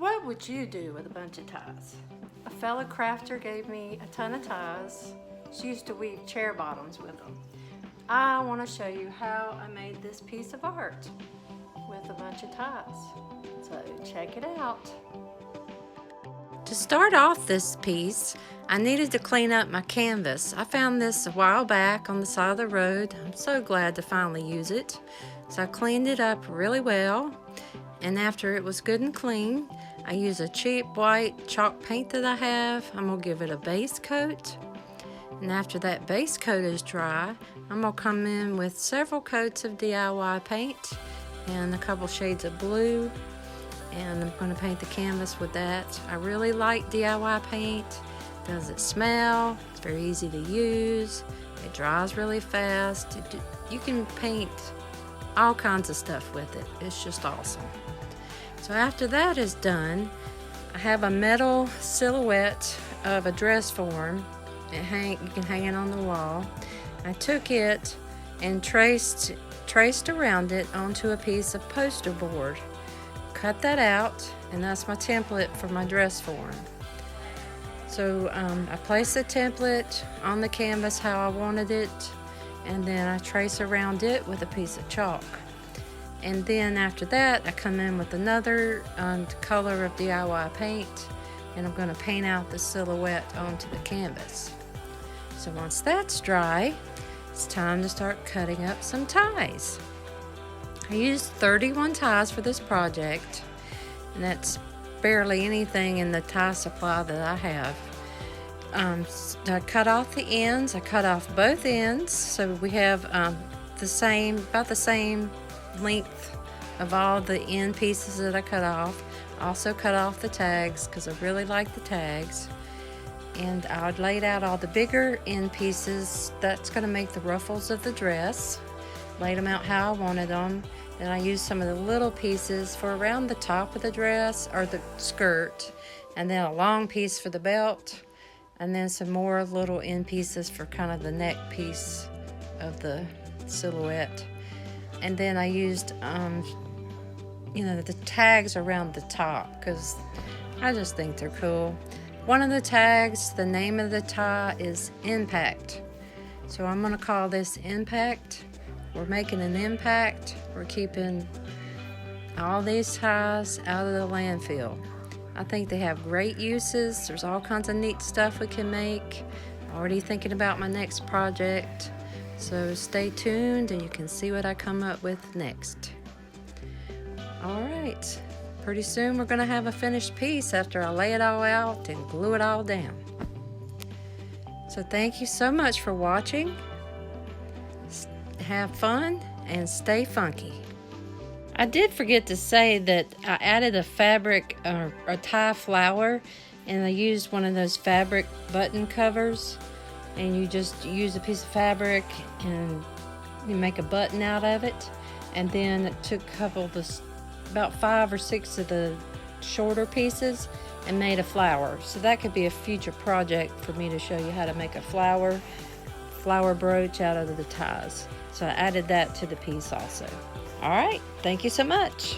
What would you do with a bunch of ties? A fellow crafter gave me a ton of ties. She used to weave chair bottoms with them. I want to show you how I made this piece of art with a bunch of ties. So check it out. To start off this piece, I needed to clean up my canvas. I found this a while back on the side of the road. I'm so glad to finally use it. So I cleaned it up really well, and after it was good and clean, I use a cheap white chalk paint that I have. I'm gonna give it a base coat, and after that base coat is dry, I'm gonna come in with several coats of DIY paint and a couple shades of blue, and I'm going to paint the canvas with that. I really like DIY paint. Doesn't smell, it's very easy to use, it dries really fast. You can paint all kinds of stuff with it. It's just awesome. So after that is done, I have a metal silhouette of a dress form. You can hang it on the wall. I took it and traced around it onto a piece of poster board. Cut that out, and that's my template for my dress form. So I placed the template on the canvas how I wanted it, and then I trace around it with a piece of chalk. And then after that, I come in with another color of DIY paint, and I'm going to paint out the silhouette onto the canvas. So once that's dry, it's time to start cutting up some ties. I used 31 ties for this project, and that's barely anything in the tie supply that I have. I cut off the ends. I cut off both ends, so we have about the same length of all the end pieces that I cut off. I also cut off the tags because I really like the tags. And I laid out all the bigger end pieces. That's going to make the ruffles of the dress. Laid them out how I wanted them. Then I used some of the little pieces for around the top of the dress or the skirt, and then a long piece for the belt, and then some more little end pieces for kind of the neck piece of the silhouette. And then I used the tags around the top because I just think they're cool. One of the tags, the name of the tie is Impact. So I'm going to call this Impact. We're making an impact. We're keeping all these ties out of the landfill. I think they have great uses. There's all kinds of neat stuff we can make. Already thinking about my next project. So stay tuned and you can see what I come up with next. All right. Pretty soon we're going to have a finished piece after I lay it all out and glue it all down. So thank you so much for watching. Have fun and stay funky. I did forget to say that I added a fabric or a tie flower, and I used one of those fabric button covers, and you just use a piece of fabric and you make a button out of it. And then it took about 5 or 6 of the shorter pieces and made a flower. So that could be a future project for me to show you how to make a flower brooch out of the ties. So I added that to the piece also. All right, thank you so much.